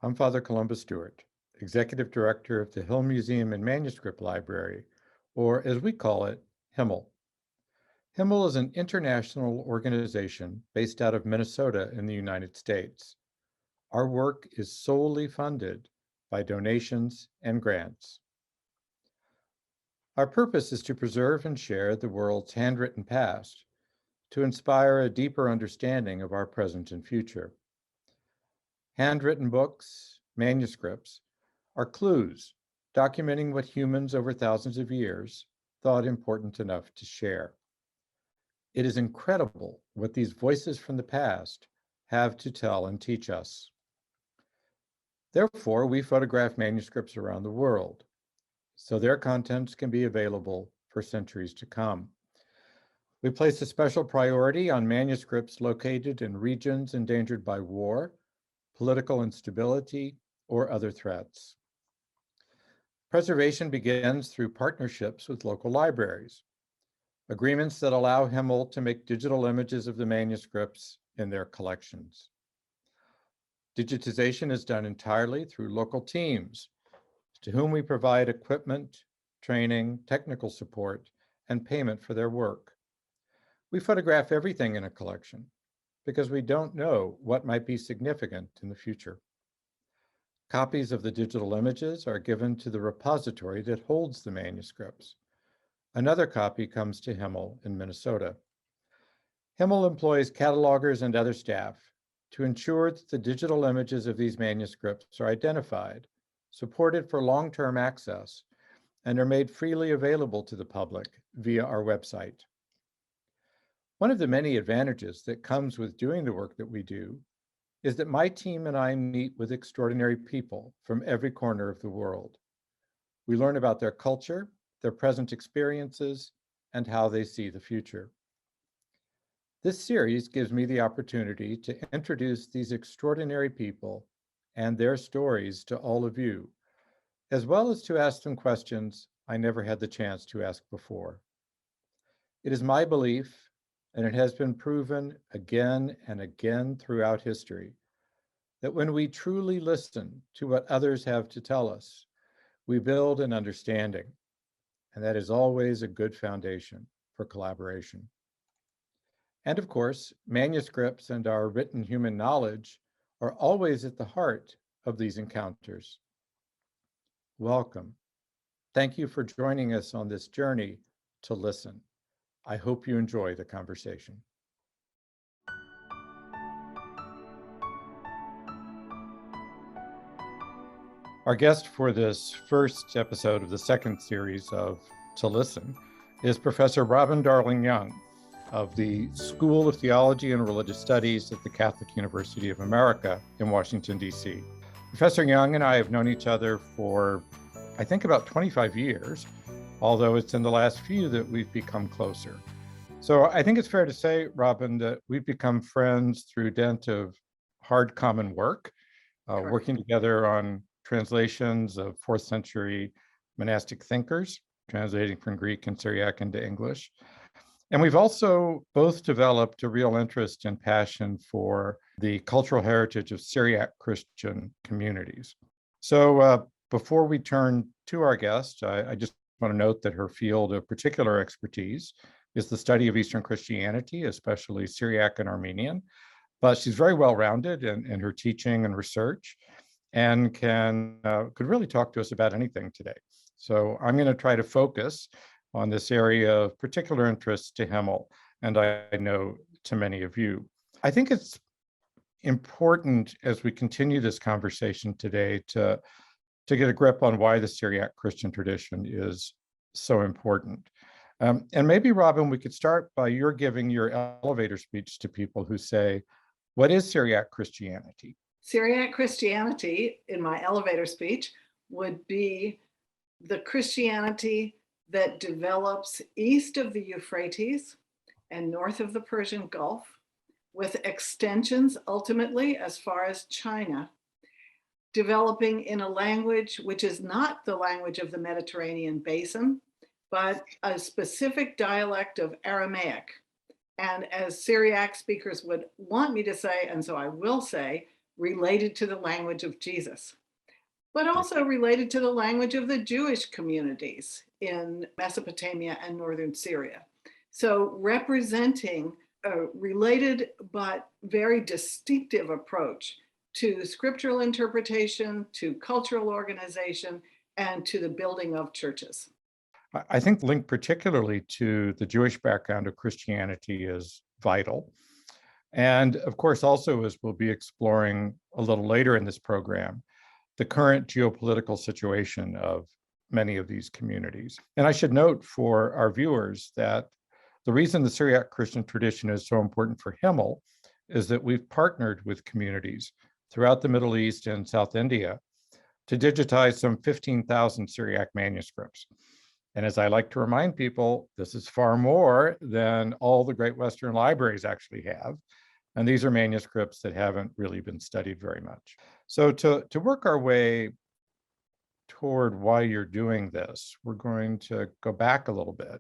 I'm Father Columba Stewart, Executive Director of the Hill Museum and Manuscript Library, or as we call it, HIML. HIML is an international organization based out of Minnesota in the United States. Our work is solely funded by donations and grants. Our purpose is to preserve and share the world's handwritten past, to inspire a deeper understanding of our present and future. Handwritten books, manuscripts, are clues documenting what humans over thousands of years thought important enough to share. It is incredible what these voices from the past have to tell and teach us. Therefore, we photograph manuscripts around the world, so their contents can be available for centuries to come. We place a special priority on manuscripts located in regions endangered by war, political instability, or other threats. Preservation begins through partnerships with local libraries, agreements that allow HIML to make digital images of the manuscripts in their collections. Digitization is done entirely through local teams to whom we provide equipment, training, technical support, and payment for their work. We photograph everything in a collection because we don't know what might be significant in the future. Copies of the digital images are given to the repository that holds the manuscripts. Another copy comes to HIML in Minnesota. HIML employs catalogers and other staff to ensure that the digital images of these manuscripts are identified, supported for long-term access, and are made freely available to the public via our website. One of the many advantages that comes with doing the work that we do is that my team and I meet with extraordinary people from every corner of the world. We learn about their culture, their present experiences, and how they see the future. This series gives me the opportunity to introduce these extraordinary people and their stories to all of you, as well as to ask them questions I never had the chance to ask before. It is my belief, and it has been proven again and again throughout history, that when we truly listen to what others have to tell us, we build an understanding, and that is always a good foundation for collaboration. And of course, manuscripts and our written human knowledge are always at the heart of these encounters. Welcome. Thank you for joining us on this journey to listen. I hope you enjoy the conversation. Our guest for this first episode of the second series of To Listen is Professor Robin Darling-Young of the School of Theology and Religious Studies at the Catholic University of America in Washington, D.C. Professor Young and I have known each other for, I think, about 25 years, although it's in the last few that we've become closer. So I think it's fair to say, Robin, that we've become friends through dint of hard common work, working together on translations of 4th century monastic thinkers, translating from Greek and Syriac into English. And we've also both developed a real interest and passion for the cultural heritage of Syriac Christian communities. So before we turn to our guest, I just want to note that her field of particular expertise is the study of Eastern Christianity, especially Syriac and Armenian. But she's very well-rounded in her teaching and research, and could really talk to us about anything today. So I'm going to try to focus on this area of particular interest to HIML, and I know to many of you. I think it's important as we continue this conversation today to get a grip on why the Syriac Christian tradition is so important. And maybe, Robin, we could start by your giving your elevator speech to people who say, what is Syriac Christianity? Syriac Christianity, in my elevator speech, would be the Christianity that develops east of the Euphrates and north of the Persian Gulf, with extensions ultimately as far as China, developing in a language which is not the language of the Mediterranean basin, but a specific dialect of Aramaic. And as Syriac speakers would want me to say, and so I will say, related to the language of Jesus, but also related to the language of the Jewish communities in Mesopotamia and northern Syria. So representing a related but very distinctive approach to scriptural interpretation, to cultural organization, and to the building of churches. I think linked particularly to the Jewish background of Christianity is vital. And of course, also, as we'll be exploring a little later in this program, the current geopolitical situation of many of these communities. And I should note for our viewers that the reason the Syriac Christian tradition is so important for Himmel is that we've partnered with communities throughout the Middle East and South India to digitize some 15,000 Syriac manuscripts. And as I like to remind people, this is far more than all the great Western libraries actually have. And these are manuscripts that haven't really been studied very much. So to work our way toward why you're doing this, we're going to go back a little bit.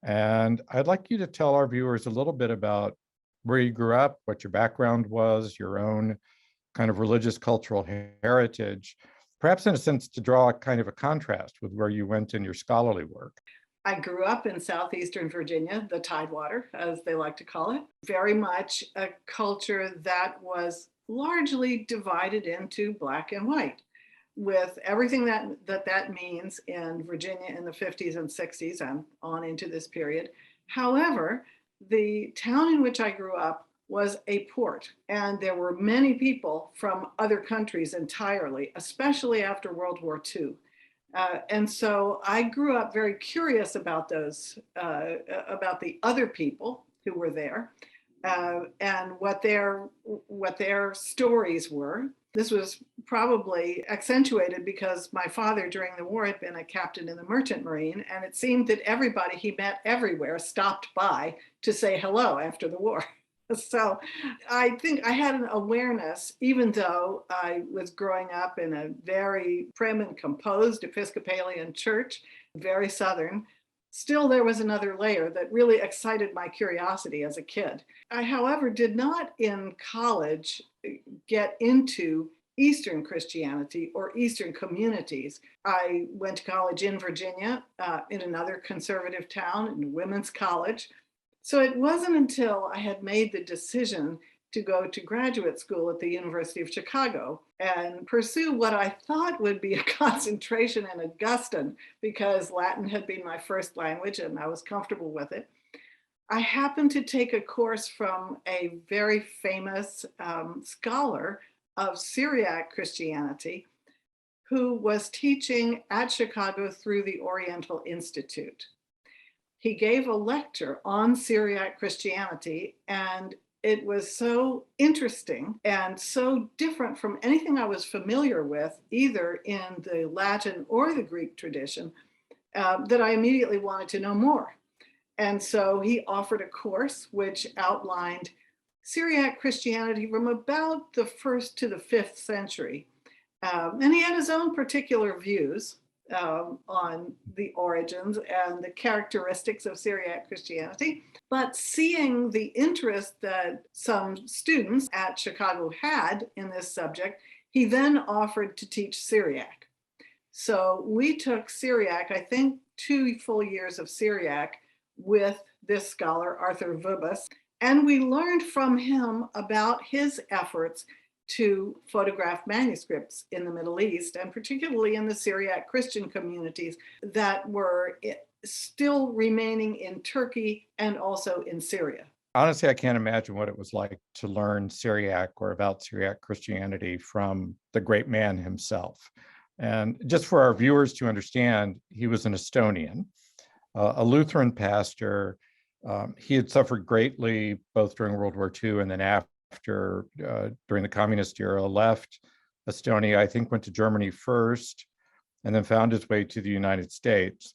And I'd like you to tell our viewers a little bit about where you grew up, what your background was, your own kind of religious cultural heritage, perhaps in a sense to draw a kind of a contrast with where you went in your scholarly work. I grew up in southeastern Virginia, the Tidewater, as they like to call it, very much a culture that was largely divided into Black and white, with everything that means in Virginia in the 50s and 60s and on into this period. However, the town in which I grew up was a port, and there were many people from other countries entirely, especially after World War II. And so I grew up very curious about about the other people who were there, and what their stories were. This was probably accentuated because my father during the war had been a captain in the Merchant Marine, and it seemed that everybody he met everywhere stopped by to say hello after the war. So I think I had an awareness, even though I was growing up in a very prim and composed Episcopalian church, very Southern, still there was another layer that really excited my curiosity as a kid. I, however, did not in college get into Eastern Christianity or Eastern communities. I went to college in Virginia, in another conservative town, in a women's college. So it wasn't until I had made the decision to go to graduate school at the University of Chicago and pursue what I thought would be a concentration in Augustine, because Latin had been my first language and I was comfortable with it. I happened to take a course from a very famous scholar of Syriac Christianity who was teaching at Chicago through the Oriental Institute. He gave a lecture on Syriac Christianity, and it was so interesting and so different from anything I was familiar with, either in the Latin or the Greek tradition, that I immediately wanted to know more. And so he offered a course which outlined Syriac Christianity from about the 1st to the 5th century. And he had his own particular views on the origins and the characteristics of Syriac Christianity. But seeing the interest that some students at Chicago had in this subject, he then offered to teach Syriac. So we took Syriac, I think 2 full years of Syriac with this scholar, Arthur Vubas, and we learned from him about his efforts to photograph manuscripts in the Middle East, and particularly in the Syriac Christian communities that were still remaining in Turkey and also in Syria. Honestly, I can't imagine what it was like to learn Syriac or about Syriac Christianity from the great man himself. And just for our viewers to understand, he was an Estonian, a Lutheran pastor. He had suffered greatly both during World War II and then after, during the communist era, left Estonia, I think went to Germany first, and then found his way to the United States.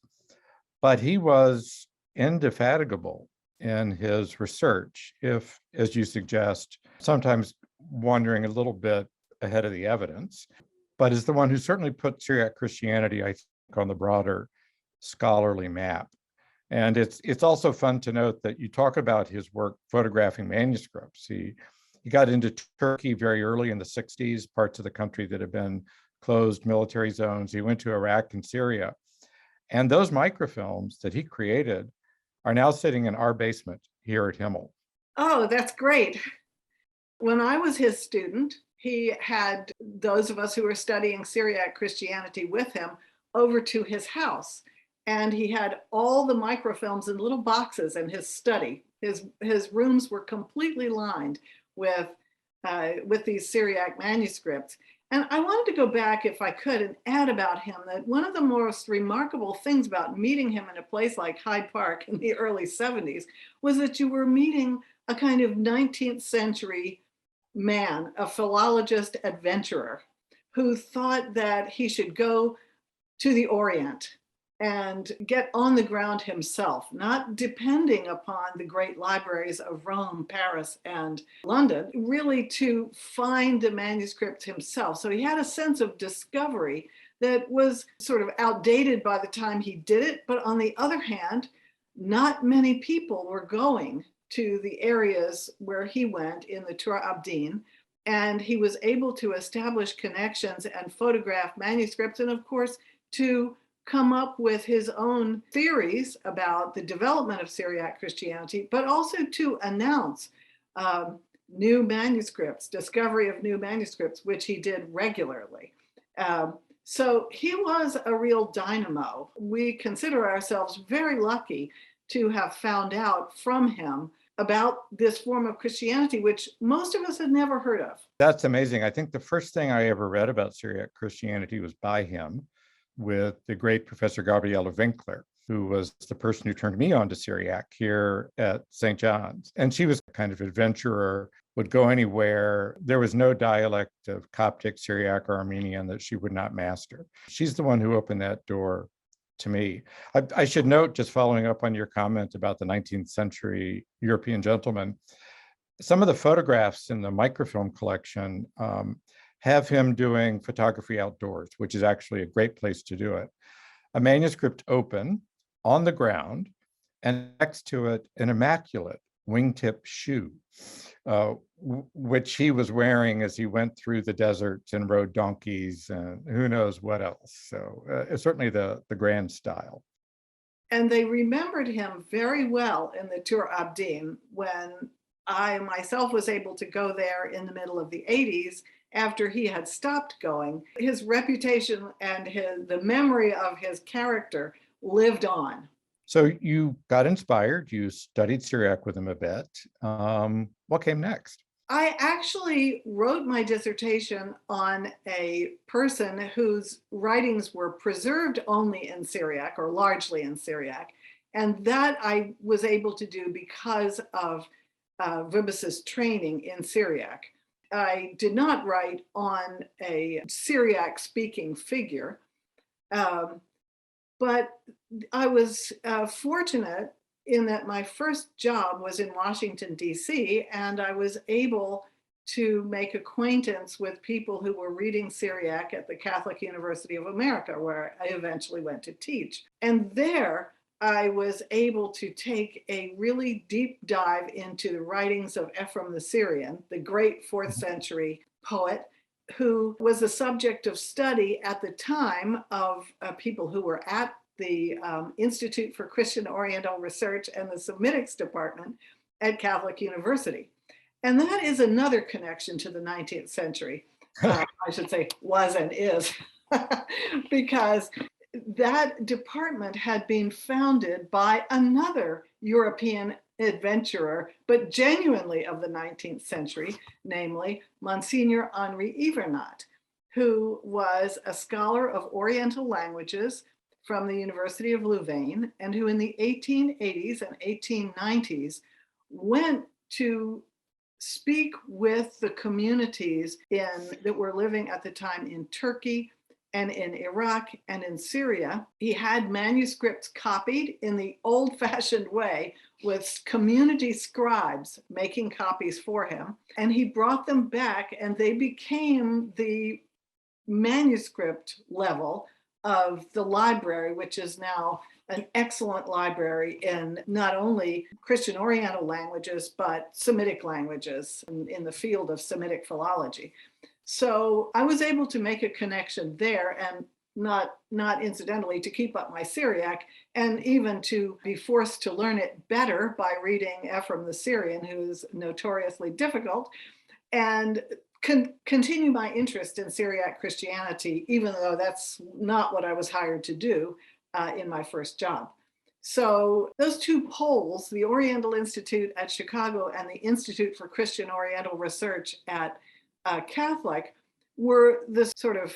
But he was indefatigable in his research, if, as you suggest, sometimes wandering a little bit ahead of the evidence, but is the one who certainly put Syriac Christianity, I think, on the broader scholarly map. And it's also fun to note that you talk about his work photographing manuscripts. He He got into Turkey very early in the 60s, parts of the country that had been closed military zones. He went to Iraq and Syria. And those microfilms that he created are now sitting in our basement here at Himmel. Oh, that's great. When I was his student, he had those of us who were studying Syriac Christianity with him over to his house. And he had all the microfilms in little boxes in his study. His rooms were completely lined with these Syriac manuscripts. And I wanted to go back, if I could, and add about him that one of the most remarkable things about meeting him in a place like Hyde Park in the early 70s was that you were meeting a kind of 19th century man, a philologist adventurer, who thought that he should go to the Orient and get on the ground himself, not depending upon the great libraries of Rome, Paris, and London, really to find the manuscripts himself. So he had a sense of discovery that was sort of outdated by the time he did it. But on the other hand, not many people were going to the areas where he went in the Tur Abdin. And he was able to establish connections and photograph manuscripts, and of course, to come up with his own theories about the development of Syriac Christianity, but also to announce new manuscripts, discovery of new manuscripts, which he did regularly. So he was a real dynamo. We consider ourselves very lucky to have found out from him about this form of Christianity, which most of us had never heard of. That's amazing. I think the first thing I ever read about Syriac Christianity was by him, with the great Professor Gabriela Winkler, who was the person who turned me on to Syriac here at St. John's. And she was a kind of adventurer, would go anywhere. There was no dialect of Coptic, Syriac, or Armenian that she would not master. She's the one who opened that door to me. I should note, just following up on your comment about the 19th century European gentleman, some of the photographs in the microfilm collection have him doing photography outdoors, which is actually a great place to do it. A manuscript open on the ground, and next to it, an immaculate wingtip shoe, which he was wearing as he went through the deserts and rode donkeys and who knows what else. So it's certainly the grand style. And they remembered him very well in the Tur Abdin when I myself was able to go there in the middle of the 80s after he had stopped going. His reputation and the memory of his character lived on. So you got inspired, you studied Syriac with him a bit. What came next? I actually wrote my dissertation on a person whose writings were preserved only in Syriac, or largely in Syriac. And that I was able to do because of Vibis's training in Syriac. I did not write on a Syriac speaking figure, but I was fortunate in that my first job was in Washington, D.C., and I was able to make acquaintance with people who were reading Syriac at the Catholic University of America, where I eventually went to teach. And there, I was able to take a really deep dive into the writings of Ephraim the Syrian, the great 4th century poet, who was the subject of study at the time of people who were at the Institute for Christian Oriental Research and the Semitics Department at Catholic University. And that is another connection to the 19th century, I should say was and is, because that department had been founded by another European adventurer, but genuinely of the 19th century, namely Monsignor Henri Ivernat, who was a scholar of Oriental languages from the University of Louvain, and who in the 1880s and 1890s went to speak with the communities that were living at the time in Turkey and in Iraq and in Syria. He had manuscripts copied in the old-fashioned way with community scribes making copies for him. And he brought them back, and they became the manuscript level of the library, which is now an excellent library in not only Christian Oriental languages, but Semitic languages in the field of Semitic philology. So I was able to make a connection there, and not incidentally to keep up my Syriac, and even to be forced to learn it better by reading Ephraim the Syrian, who's notoriously difficult, and continue my interest in Syriac Christianity, even though that's not what I was hired to do in my first job. So those two poles, the Oriental Institute at Chicago and the Institute for Christian Oriental Research at Catholic, were the sort of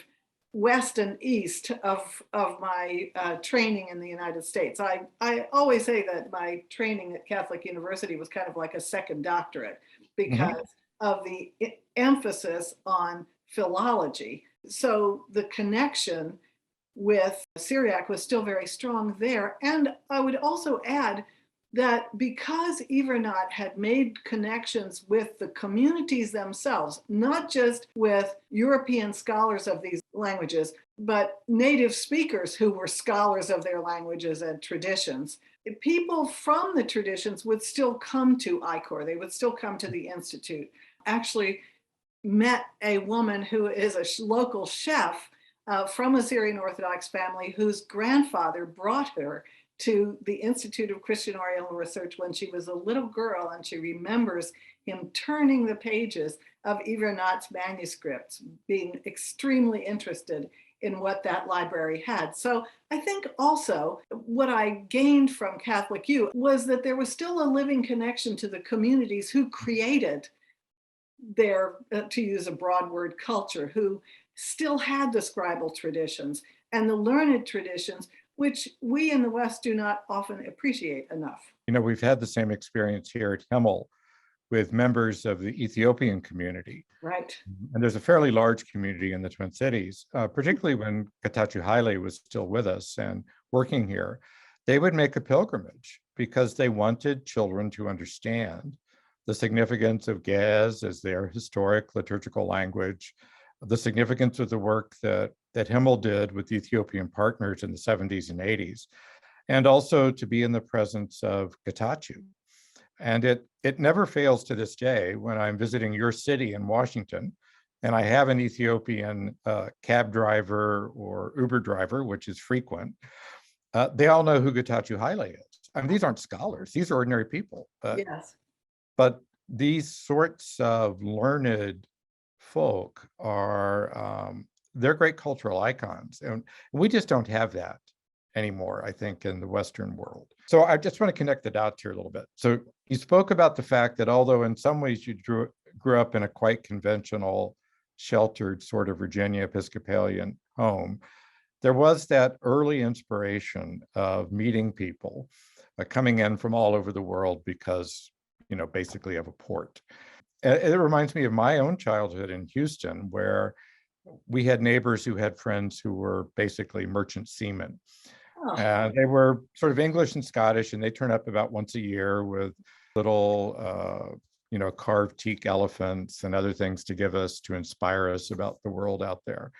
west and east of my training in the United States. I always say that my training at Catholic University was kind of like a second doctorate because of the emphasis on philology. So the connection with Syriac was still very strong there. And I would also add that because Evernaut had made connections with the communities themselves, not just with European scholars of these languages, but native speakers who were scholars of their languages and traditions, people from the traditions would still come to ICOR. They would still come to the Institute. Actually met a woman who is a local chef from a Syrian Orthodox family whose grandfather brought her to the Institute of Christian Oriental Research when she was a little girl, and she remembers him turning the pages of Evernaut's manuscripts, being extremely interested in what that library had. So I think also what I gained from Catholic U was that there was still a living connection to the communities who created their, to use a broad word, culture, who still had the scribal traditions and the learned traditions, which we in the West do not often appreciate enough. You know, we've had the same experience here at Himmel with members of the Ethiopian community. Right. And there's a fairly large community in the Twin Cities, particularly when Getachew Haile was still with us and working here. They would make a pilgrimage because they wanted children to understand the significance of Ge'ez as their historic liturgical language, the significance of the work that Himmel did with Ethiopian partners in the 70s and 80s, and also to be in the presence of Getachew. And it never fails to this day when I'm visiting your city in Washington, and I have an Ethiopian cab driver or Uber driver, which is frequent. They all know who Getachew Haile is. I mean, these aren't scholars; these are ordinary people. Yes. But these sorts of learned folk are they're great cultural icons, and we just don't have that anymore, I think, in the Western world. So I just want to connect the dots here a little bit. So you spoke about the fact that although in some ways you grew up in a quite conventional, sheltered sort of Virginia Episcopalian home, there was that early inspiration of meeting people coming in from all over the world because, you know, basically of a port. It reminds me of my own childhood in Houston, where we had neighbors who had friends who were basically merchant seamen. Oh. They were sort of English and Scottish, and they turn up about once a year with little, you know, carved teak elephants and other things to inspire us about the world out there.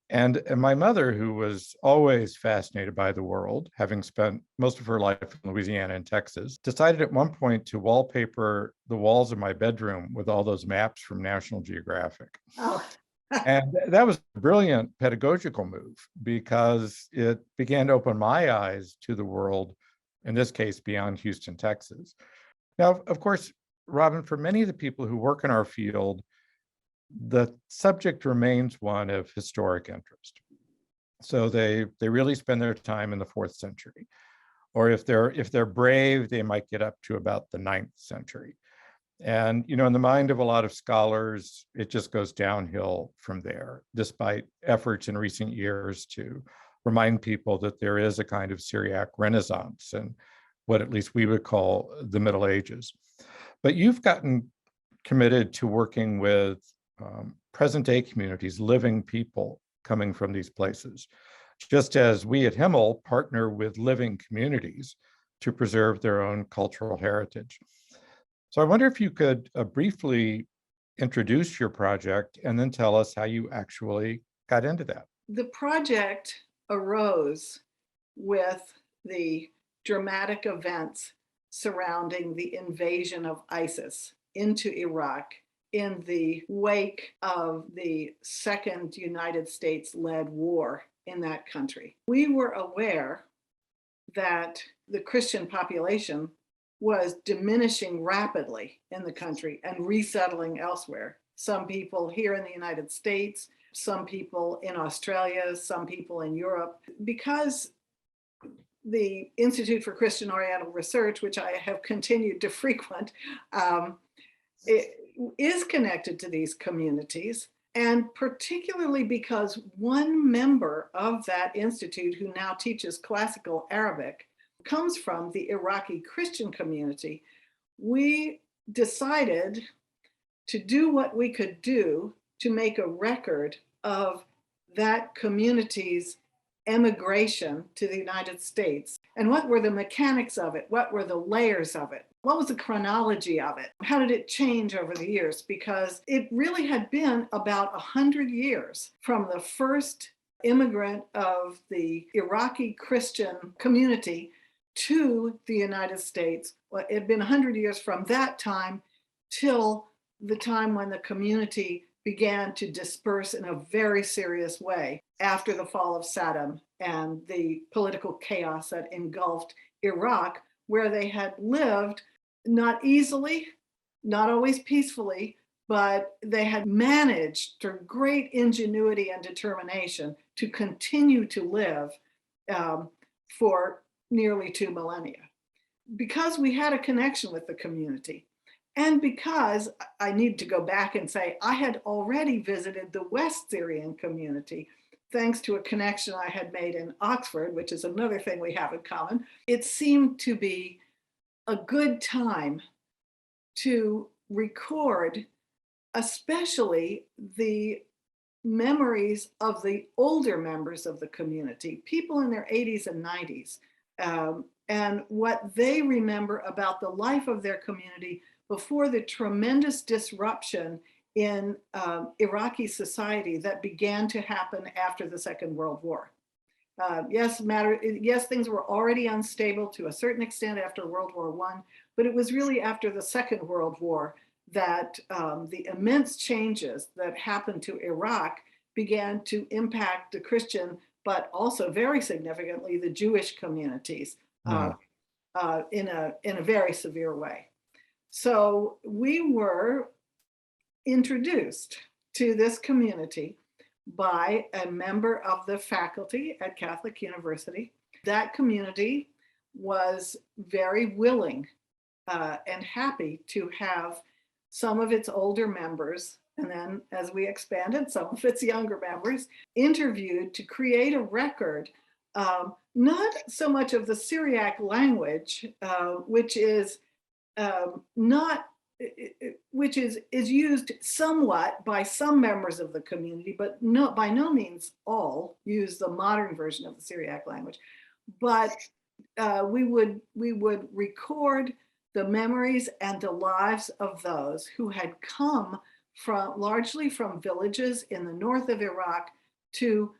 And my mother, who was always fascinated by the world, having spent most of her life in Louisiana and Texas, decided at one point to wallpaper the walls of my bedroom with all those maps from National Geographic. Oh. And that was a brilliant pedagogical move because it began to open my eyes to the world, in this case, beyond Houston, Texas. Now, of course, Robin, for many of the people who work in our field, the subject remains one of historic interest. So they really spend their time in the 4th century. Or if they're brave, they might get up to about the 9th century. And, you know, in the mind of a lot of scholars, it just goes downhill from there, despite efforts in recent years to remind people that there is a kind of Syriac Renaissance and what at least we would call the Middle Ages. But you've gotten committed to working with present day communities, living people coming from these places, just as we at Himmel partner with living communities to preserve their own cultural heritage. So I wonder if you could briefly introduce your project and then tell us how you actually got into that. The project arose with the dramatic events surrounding the invasion of ISIS into Iraq in the wake of the second United States-led war in that country. We were aware that the Christian population was diminishing rapidly in the country and resettling elsewhere. Some people here in the United States, some people in Australia, some people in Europe, because the Institute for Christian Oriental Research, which I have continued to frequent, it is connected to these communities. And particularly because one member of that institute who now teaches classical Arabic comes from the Iraqi Christian community, we decided to do what we could do to make a record of that community's emigration to the United States. And what were the mechanics of it? What were the layers of it? What was the chronology of it? How did it change over the years? Because it really had been about 100 years from the first immigrant of the Iraqi Christian community to the United States. Well, it had been 100 years from that time till the time when the community began to disperse in a very serious way after the fall of Saddam and the political chaos that engulfed Iraq, where they had lived not easily, not always peacefully, but they had managed through great ingenuity and determination to continue to live for nearly 2 millennia. Because we had a connection with the community, and because I need to go back and say, I had already visited the West Syrian community, thanks to a connection I had made in Oxford, which is another thing we have in common. It seemed to be a good time to record, especially the memories of the older members of the community, people in their 80s and 90s, and what they remember about the life of their community before the tremendous disruption in Iraqi society that began to happen after the Second World War. Yes, things were already unstable to a certain extent after World War I, but it was really after the Second World War that the immense changes that happened to Iraq began to impact the Christian, but also very significantly the Jewish communities in a very severe way. So we were introduced to this community by a member of the faculty at Catholic University. That community was very willing and happy to have some of its older members, and then as we expanded, some of its younger members, interviewed to create a record, not so much of the Syriac language, which is used somewhat by some members of the community, but by no means all use the modern version of the Syriac language. But we would record the memories and the lives of those who had come largely from villages in the north of Iraq to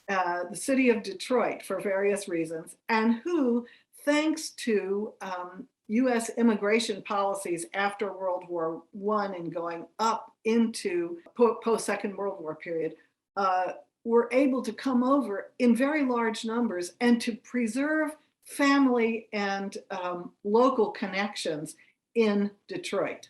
the city of Detroit for various reasons, and who, thanks to US immigration policies after World War I and going up into post-Second World War period, were able to come over in very large numbers and to preserve family and local connections in Detroit,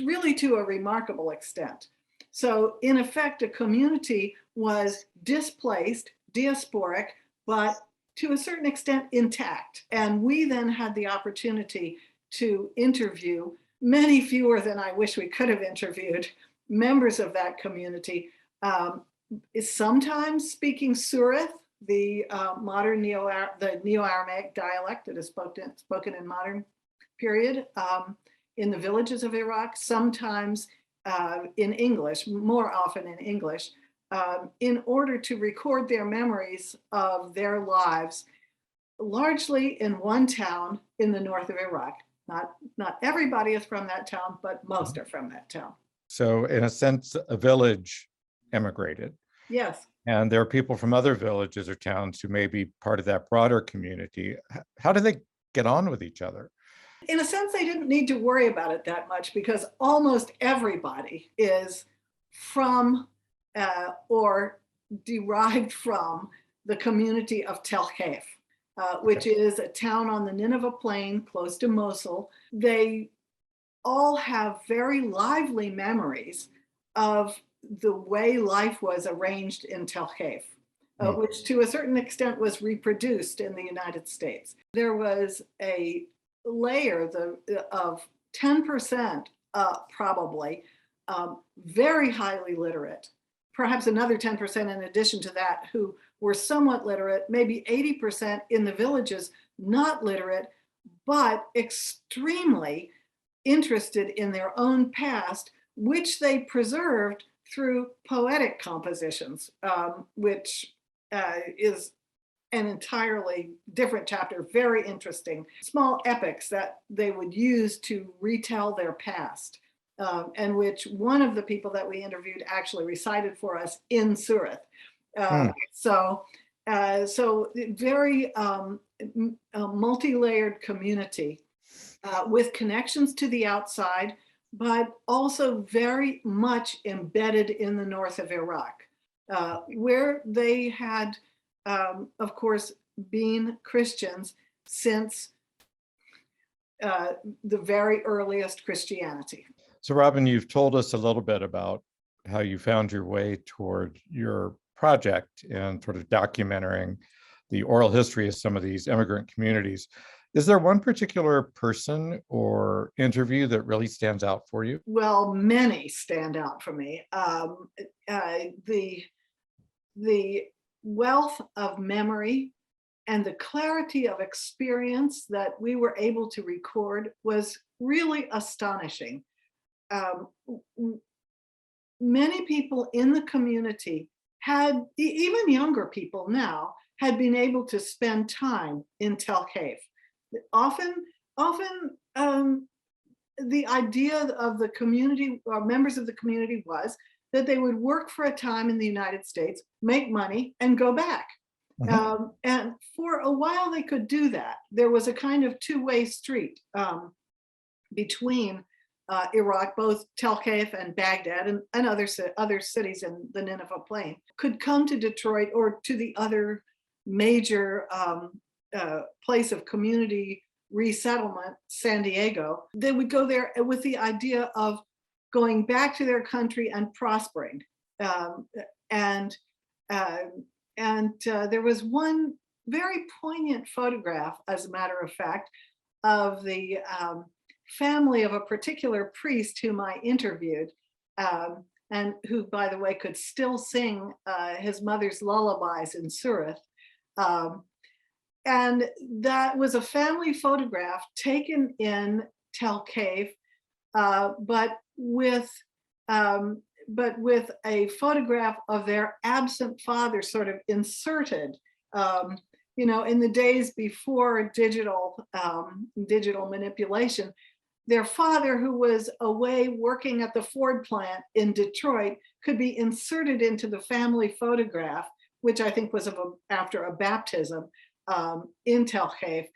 really to a remarkable extent. So in effect, a community was displaced, diasporic, but to a certain extent intact. And we then had the opportunity to interview many fewer than I wish we could have interviewed members of that community, sometimes speaking Surith, the modern Neo-Aramaic dialect that is spoken in modern period in the villages of Iraq, sometimes in English, more often in English, in order to record their memories of their lives, largely in one town in the north of Iraq. Not everybody is from that town, but most are from that town. So in a sense, a village emigrated. Yes. And there are people from other villages or towns who may be part of that broader community. How do they get on with each other? In a sense, they didn't need to worry about it that much because almost everybody is from or derived from the community of Tel Kef, which is a town on the Nineveh Plain close to Mosul. They all have very lively memories of the way life was arranged in Tel Kef, which to a certain extent was reproduced in the United States. There was a layer of 10% probably very highly literate, perhaps another 10% in addition to that who were somewhat literate, maybe 80% in the villages not literate, but extremely interested in their own past, which they preserved through poetic compositions, which is an entirely different chapter, very interesting. Small epics that they would use to retell their past, and which one of the people that we interviewed actually recited for us in Surat. So very multi-layered community with connections to the outside, but also very much embedded in the north of Iraq, where they had, of course, been Christians since the very earliest Christianity. So, Robin, you've told us a little bit about how you found your way toward your project and sort of documenting the oral history of some of these immigrant communities. Is there one particular person or interview that really stands out for you? Well, many stand out for me. The wealth of memory and the clarity of experience that we were able to record was really astonishing. Many people in the community had, even younger people now, had been able to spend time in Tel Kef. Often, the idea of the community, or members of the community, was that they would work for a time in the United States, make money, and go back. And for a while they could do that. There was a kind of two-way street between Iraq, both Tel Kef and Baghdad and other cities in the Nineveh Plain, could come to Detroit or to the other major place of community resettlement, San Diego. They would go there with the idea of going back to their country and prospering. And there was one very poignant photograph, as a matter of fact, of the family of a particular priest whom I interviewed, and who, by the way, could still sing his mother's lullabies in Surat. And that was a family photograph taken in Tel Kef, but with a photograph of their absent father sort of inserted. In the days before digital manipulation, their father, who was away working at the Ford plant in Detroit, could be inserted into the family photograph, which I think was after a baptism in Tel Kef,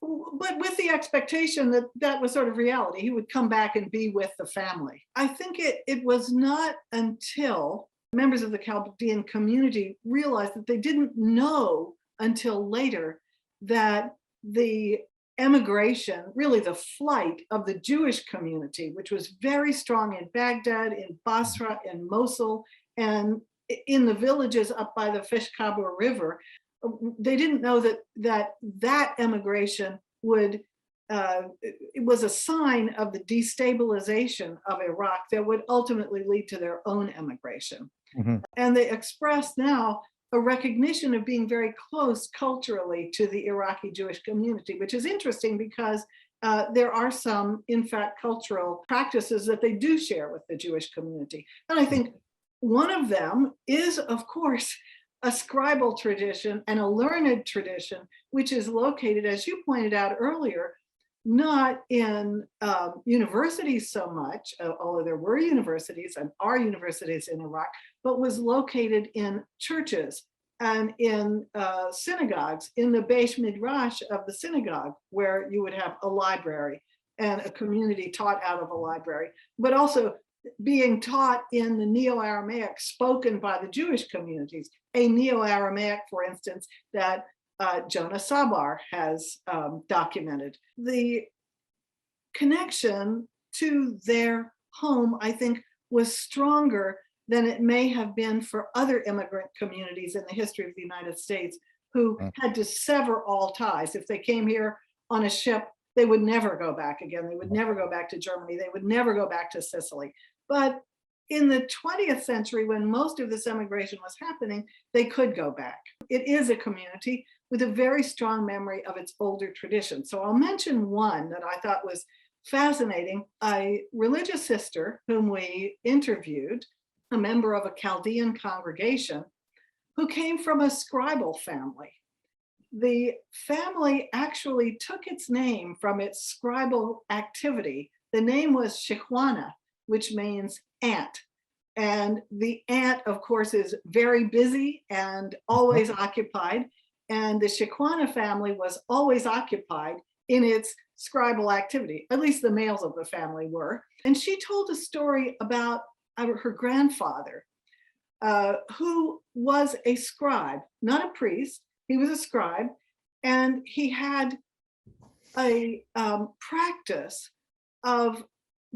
but with the expectation that that was sort of reality. He would come back and be with the family. I think it was not until members of the Chaldean community realized that they didn't know until later that the emigration, really the flight of the Jewish community, which was very strong in Baghdad, in Basra, in Mosul, and in the villages up by the Fish Kabur River, they didn't know that emigration it was a sign of the destabilization of Iraq that would ultimately lead to their own emigration. And they express now a recognition of being very close culturally to the Iraqi Jewish community, which is interesting because there are some, in fact, cultural practices that they do share with the Jewish community. And I think one of them is, of course, a scribal tradition and a learned tradition, which is located, as you pointed out earlier, not in universities so much, although there were universities and are universities in Iraq, but was located in churches and in synagogues, in the Beis Midrash of the synagogue, where you would have a library and a community taught out of a library, but also being taught in the Neo-Aramaic spoken by the Jewish communities, a Neo-Aramaic, for instance, that Jonah Sabar has documented. The connection to their home, I think, was stronger than it may have been for other immigrant communities in the history of the United States who had to sever all ties. If they came here on a ship, they would never go back again. They would never go back to Germany. They would never go back to Sicily. But in the 20th century, when most of this immigration was happening, they could go back. It is a community with a very strong memory of its older tradition. So I'll mention one that I thought was fascinating. A religious sister whom we interviewed, a member of a Chaldean congregation, who came from a scribal family. The family actually took its name from its scribal activity. The name was Shekwana, which means ant. And the ant, of course, is very busy and always occupied. And the Shekwana family was always occupied in its scribal activity. At least the males of the family were. And she told a story about her grandfather, who was a scribe, not a priest. He was a scribe, and he had a practice of,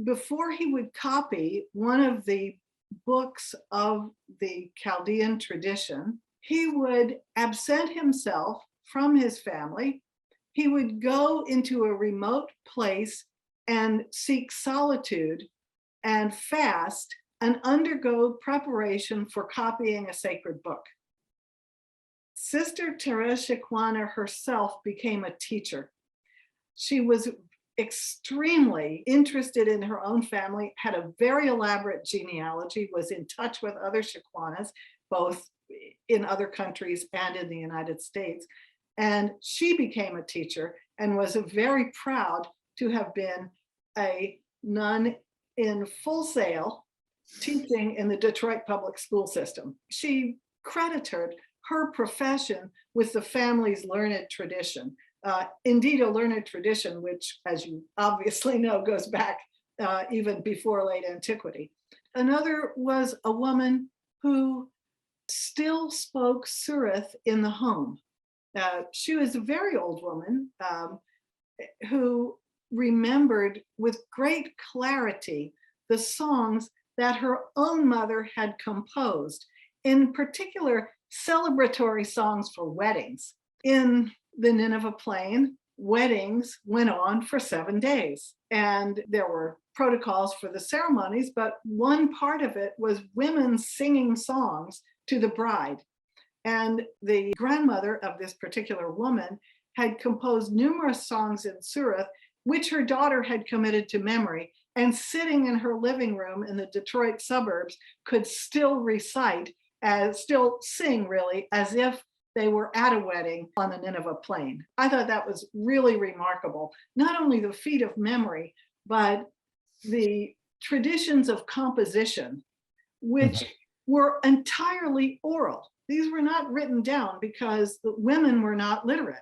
before he would copy one of the books of the Chaldean tradition, he would absent himself from his family. He would go into a remote place and seek solitude and fast and undergo preparation for copying a sacred book. Sister Teresa Shekwana herself became a teacher. She was extremely interested in her own family, had a very elaborate genealogy, was in touch with other Shekwanas, both in other countries and in the United States. And she became a teacher and was very proud to have been a nun in Full Sail teaching in the Detroit public school system. She credited her profession with the family's learned tradition. Indeed, a learned tradition, which, as you obviously know, goes back even before late antiquity. Another was a woman who still spoke Syriac in the home. She was a very old woman who remembered with great clarity the songs that her own mother had composed, in particular celebratory songs for weddings. In the Nineveh Plain, weddings went on for 7 days, and there were protocols for the ceremonies, but one part of it was women singing songs to the bride. And the grandmother of this particular woman had composed numerous songs in Syriac, which her daughter had committed to memory, and sitting in her living room in the Detroit suburbs could still recite, still sing really, as if they were at a wedding on the Nineveh Plain. I thought that was really remarkable. Not only the feat of memory, but the traditions of composition, which were entirely oral. These were not written down because the women were not literate.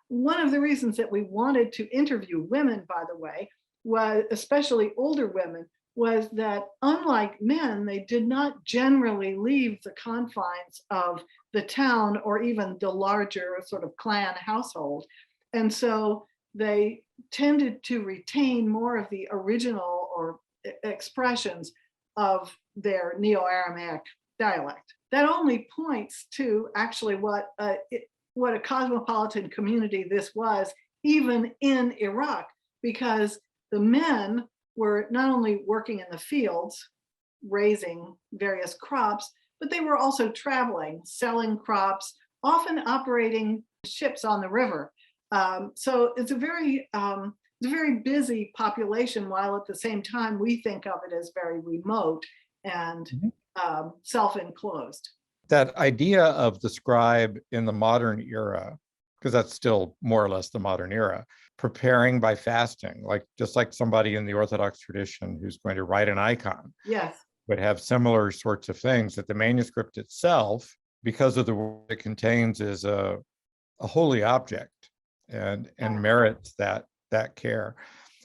One of the reasons that we wanted to interview women, by the way, was, especially older women, was that unlike men, they did not generally leave the confines of the town or even the larger sort of clan household. And so they tended to retain more of the original or expressions of their Neo-Aramaic dialect. That only points to actually what a cosmopolitan community this was, even in Iraq, because the men were not only working in the fields, raising various crops, but they were also traveling, selling crops, often operating ships on the river. So it's a very busy population, while at the same time we think of it as very remote and self-enclosed. That idea of the scribe in the modern era because that's still more or less the modern era, preparing by fasting, like just like somebody in the Orthodox tradition who's going to write an icon Yes. would have similar sorts of things, that the manuscript itself, because of the word it contains, is a holy object and merits that care.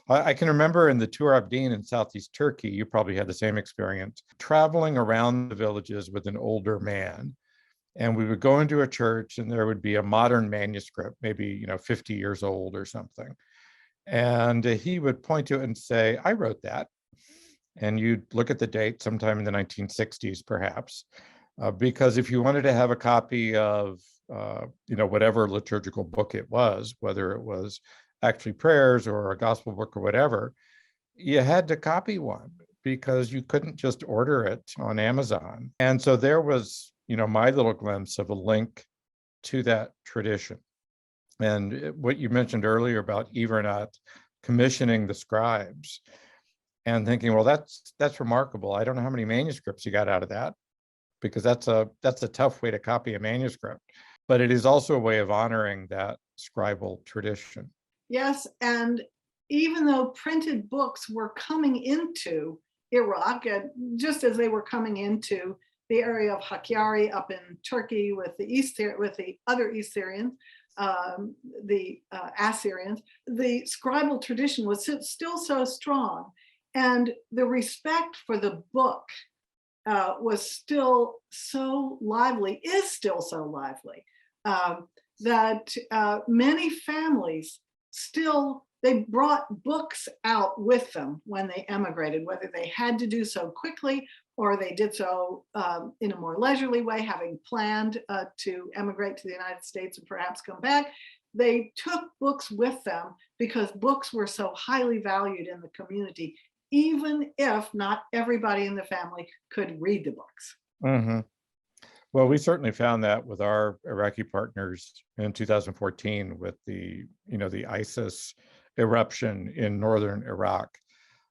I can remember in the Tur Abdin in Southeast Turkey, you probably had the same experience, traveling around the villages with an older man. And we would go into a church and there would be a modern manuscript, maybe 50 years old or something. And he would point to it and say, I wrote that. And you'd look at the date, sometime in the 1960s, perhaps, because if you wanted to have a copy of, whatever liturgical book it was, whether it was actually prayers or a gospel book or whatever, you had to copy one because you couldn't just order it on Amazon. And so there was, my little glimpse of a link to that tradition. And what you mentioned earlier about Evernat commissioning the scribes and thinking, well, that's remarkable. I don't know how many manuscripts you got out of that, because that's a tough way to copy a manuscript. But it is also a way of honoring that scribal tradition. Yes, and even though printed books were coming into Iraq, just as they were coming into the area of Hakkari up in Turkey with the other East Syrians, the Assyrians, the scribal tradition was still so strong, and the respect for the book was still so lively, is still so lively, that many families still, they brought books out with them when they emigrated, whether they had to do so quickly or they did so in a more leisurely way, having planned to emigrate to the United States and perhaps come back. They took books with them because books were so highly valued in the community, even if not everybody in the family could read the books. Mm-hmm. Well, we certainly found that with our Iraqi partners in 2014 with the ISIS eruption in northern Iraq,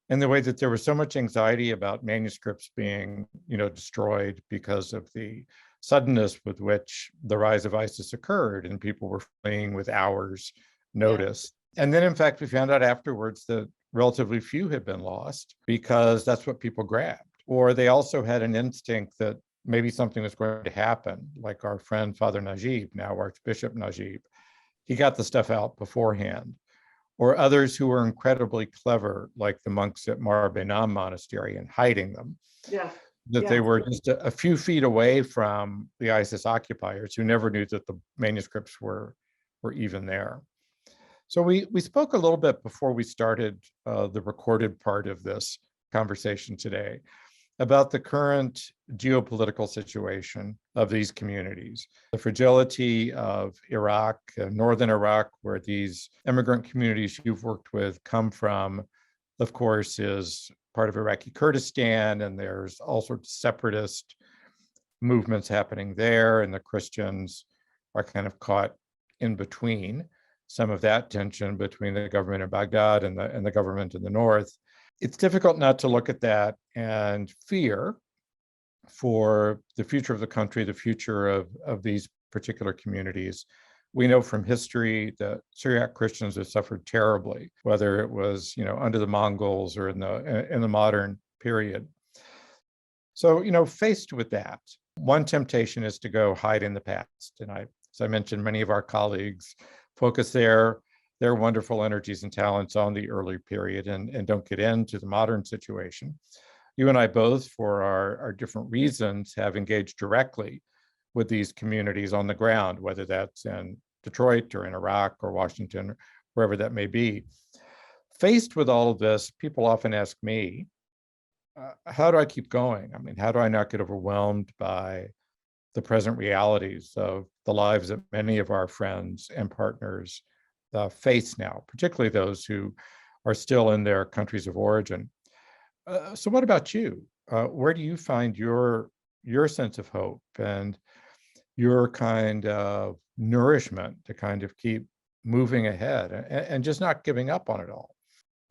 and the way that there was so much anxiety about manuscripts being, destroyed because of the suddenness with which the rise of ISIS occurred, and people were fleeing with hours' notice. Yeah. And then, in fact, we found out afterwards that relatively few had been lost because that's what people grabbed. Or they also had an instinct that maybe something was going to happen, like our friend Father Najib, now Archbishop Najib. He got the stuff out beforehand. Or others who were incredibly clever, like the monks at Mar Benam Monastery, in hiding them. Yeah. That they were just a few feet away from the ISIS occupiers, who never knew that the manuscripts were even there. So we spoke a little bit before we started the recorded part of this conversation today about the current geopolitical situation of these communities, the fragility of Iraq, northern Iraq, where these immigrant communities you've worked with come from, of course, is part of Iraqi Kurdistan, and there's all sorts of separatist movements happening there, and the Christians are kind of caught in between some of that tension between the government in Baghdad and the government in the north. It's difficult not to look at that and fear for the future of the country, the future of these particular communities. We know from history that Syriac Christians have suffered terribly, whether it was, under the Mongols or in the modern period. So, faced with that, one temptation is to go hide in the past. And as I mentioned, many of our colleagues focus their wonderful energies and talents on the early period and don't get into the modern situation. You and I both, for our different reasons, have engaged directly with these communities on the ground, whether that's in Detroit or in Iraq or Washington, wherever that may be. Faced with all of this, people often ask me, how do I keep going? I mean, how do I not get overwhelmed by the present realities of the lives that many of our friends and partners face now, particularly those who are still in their countries of origin? So what about you? Where do you find your sense of hope and your kind of nourishment to kind of keep moving ahead and just not giving up on it all?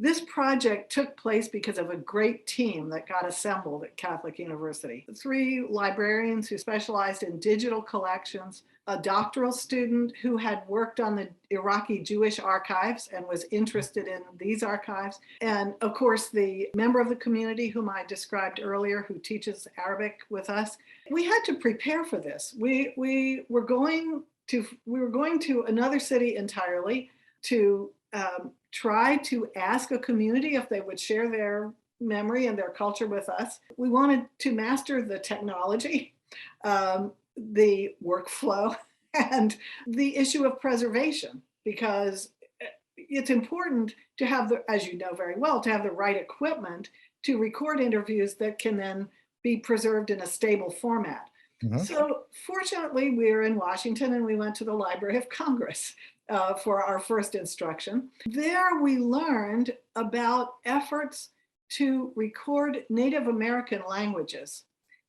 This project took place because of a great team that got assembled at Catholic University. 3 librarians who specialized in digital collections a doctoral student who had worked on the Iraqi Jewish archives and was interested in these archives. And of course, the member of the community whom I described earlier, who teaches Arabic with us. We had to prepare for this. We were going to another city entirely to try to ask a community if they would share their memory and their culture with us. We wanted to master the technology, the workflow, and the issue of preservation, because it's important to have as you know very well, to have the right equipment to record interviews that can then be preserved in a stable format. Mm-hmm. So fortunately, we were in Washington and we went to the Library of Congress for our first instruction. There we learned about efforts to record Native American languages.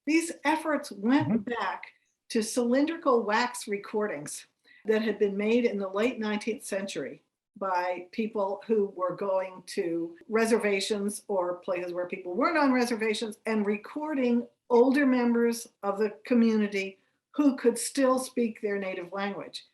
These efforts went back to cylindrical wax recordings that had been made in the late 19th century by people who were going to reservations or places where people weren't on reservations and recording older members of the community who could still speak their native language.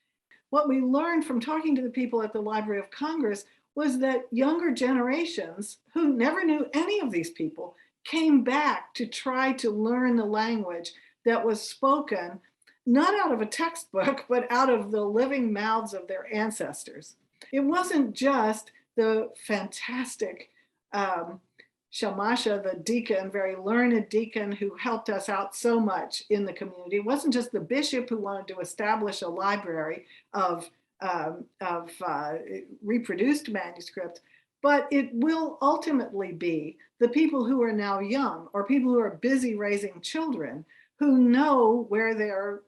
What we learned from talking to the people at the Library of Congress was that younger generations who never knew any of these people came back to try to learn the language that was spoken, not out of a textbook, but out of the living mouths of their ancestors. It wasn't just the fantastic Shamasha, the deacon, very learned deacon who helped us out so much in the community. It wasn't just the bishop who wanted to establish a library of reproduced manuscripts, but it will ultimately be the people who are now young or people who are busy raising children who know where their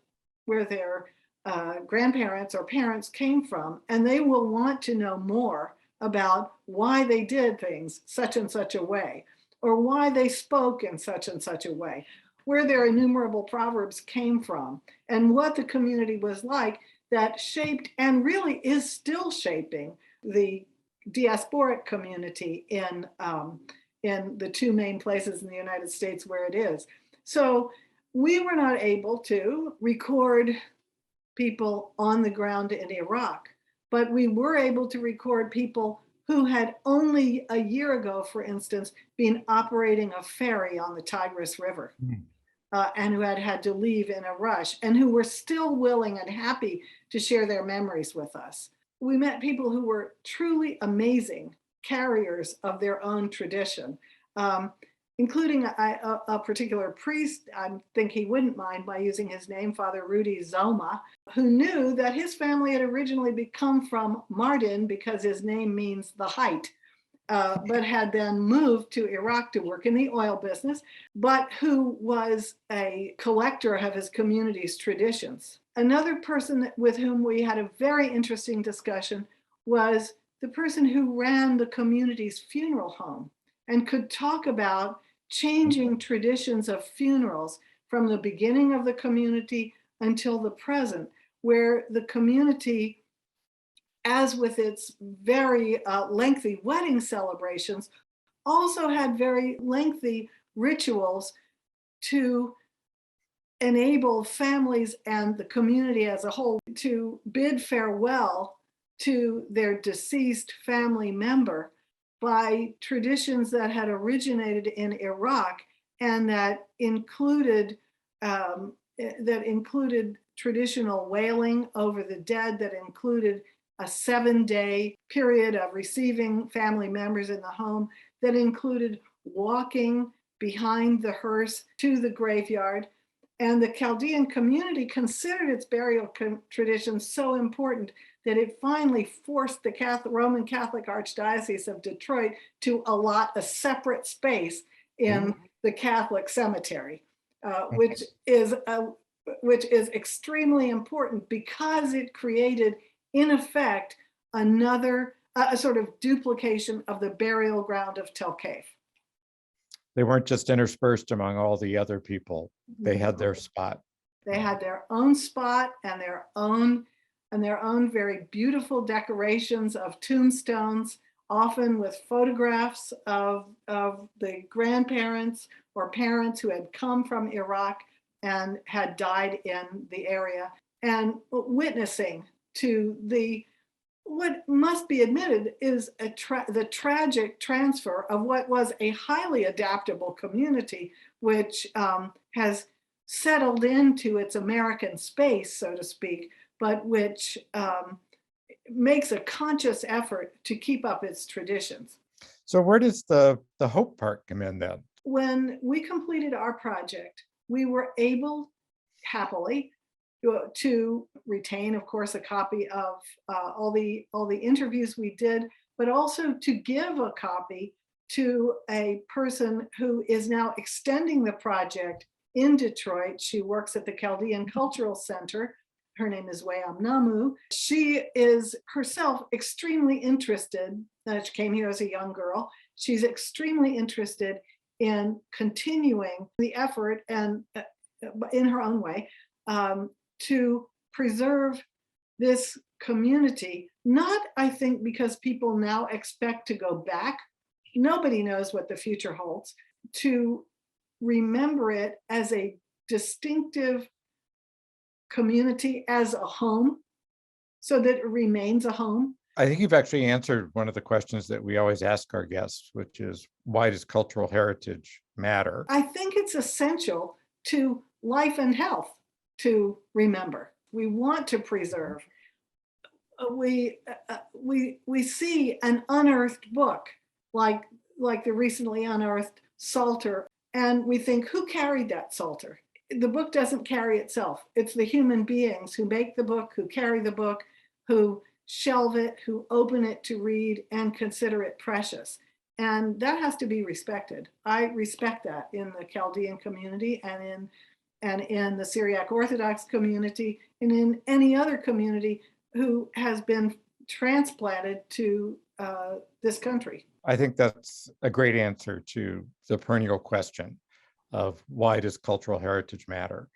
grandparents or parents came from, and they will want to know more about why they did things such and such a way, or why they spoke in such and such a way, where their innumerable proverbs came from, and what the community was like that shaped and really is still shaping the diasporic community in the two main places in the United States where it is. So we were not able to record people on the ground in Iraq, but we were able to record people who had only a year ago, for instance, been operating a ferry on the Tigris River, and who had had to leave in a rush, and who were still willing and happy to share their memories with us. We met people who were truly amazing carriers of their own tradition, including a particular priest. I think he wouldn't mind my using his name, Father Rudy Zoma, who knew that his family had originally come from Mardin because his name means the height, but had then moved to Iraq to work in the oil business, but who was a collector of his community's traditions. Another person with whom we had a very interesting discussion was the person who ran the community's funeral home and could talk about changing traditions of funerals from the beginning of the community until the present, where the community, as with its very lengthy wedding celebrations, also had very lengthy rituals to enable families and the community as a whole to bid farewell to their deceased family member by traditions that had originated in Iraq and that included traditional wailing over the dead, that included a 7-day period of receiving family members in the home, that included walking behind the hearse to the graveyard. And the Chaldean community considered its burial traditions so important that it finally forced the Roman Catholic Archdiocese of Detroit to allot a separate space in the Catholic cemetery, which is extremely important because it created, in effect, another sort of duplication of the burial ground of Tel Cave. They weren't just interspersed among all the other people. They had their spot. They had their own spot and their own very beautiful decorations of tombstones, often with photographs of the grandparents or parents who had come from Iraq and had died in the area. and witnessing to what must be admitted is the tragic transfer of what was a highly adaptable community, which has settled into its American space, so to speak, but which makes a conscious effort to keep up its traditions. So where does the hope part come in then? When we completed our project, we were able, happily, to retain, of course, a copy of all the interviews we did, but also to give a copy to a person who is now extending the project in Detroit. She works at the Chaldean Cultural Center. Her name is Wayam Namu. She is herself extremely interested. She came here as a young girl. She's extremely interested in continuing the effort, and in her own way, to preserve this community. Not, I think, because people now expect to go back. Nobody knows what the future holds. To remember it as a distinctive community, as a home, so that it remains a home. I think you've actually answered one of the questions that we always ask our guests, which is, why does cultural heritage matter? I think it's essential to life and health to remember. We want to preserve. We see an unearthed book like the recently unearthed Psalter, and we think, who carried that Psalter? The book doesn't carry itself. It's the human beings who make the book, who carry the book, who shelve it, who open it to read and consider it precious. And that has to be respected. I respect that in the Chaldean community, and in the Syriac Orthodox community, and in any other community who has been transplanted to this country. I think that's a great answer to the perennial question of why does cultural heritage matter?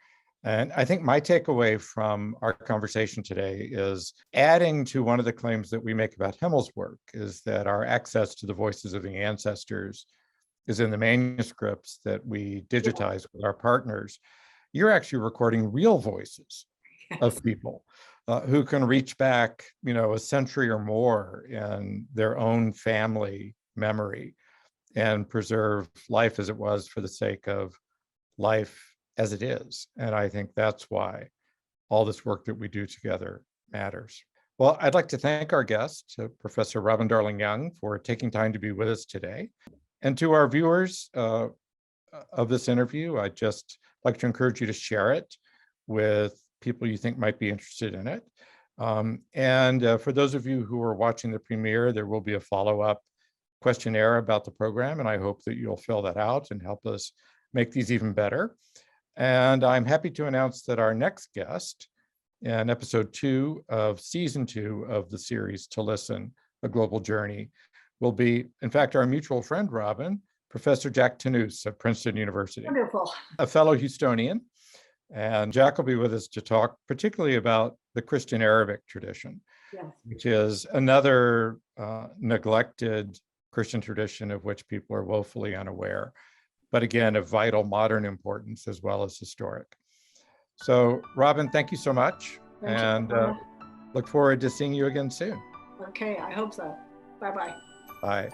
And I think my takeaway from our conversation today is adding to one of the claims that we make about Himmel's work is that our access to the voices of the ancestors is in the manuscripts that we digitize with our partners. You're actually recording real voices of people who can reach back, a century or more in their own family memory and preserve life as it was for the sake of life as it is. And I think that's why all this work that we do together matters. Well, I'd like to thank our guest, Professor Robin Darling-Young, for taking time to be with us today. And to our viewers of this interview, I'd just like to encourage you to share it with people you think might be interested in it. And for those of you who are watching the premiere, there will be a follow-up questionnaire about the program, and I hope that you'll fill that out and help us make these even better. And I'm happy to announce that our next guest in episode 2 of season 2 of the series To Listen, A Global Journey, will be, in fact, our mutual friend, Robin, Professor Jack Tanous of Princeton University. Wonderful. A fellow Houstonian. And Jack will be with us to talk particularly about the Christian Arabic tradition, Yes. which is another neglected Christian tradition of which people are woefully unaware, but again, of vital modern importance as well as historic. So Robin, thank you so much. Thank you. And look forward to seeing you again soon. Okay, I hope so. Bye-bye. Bye.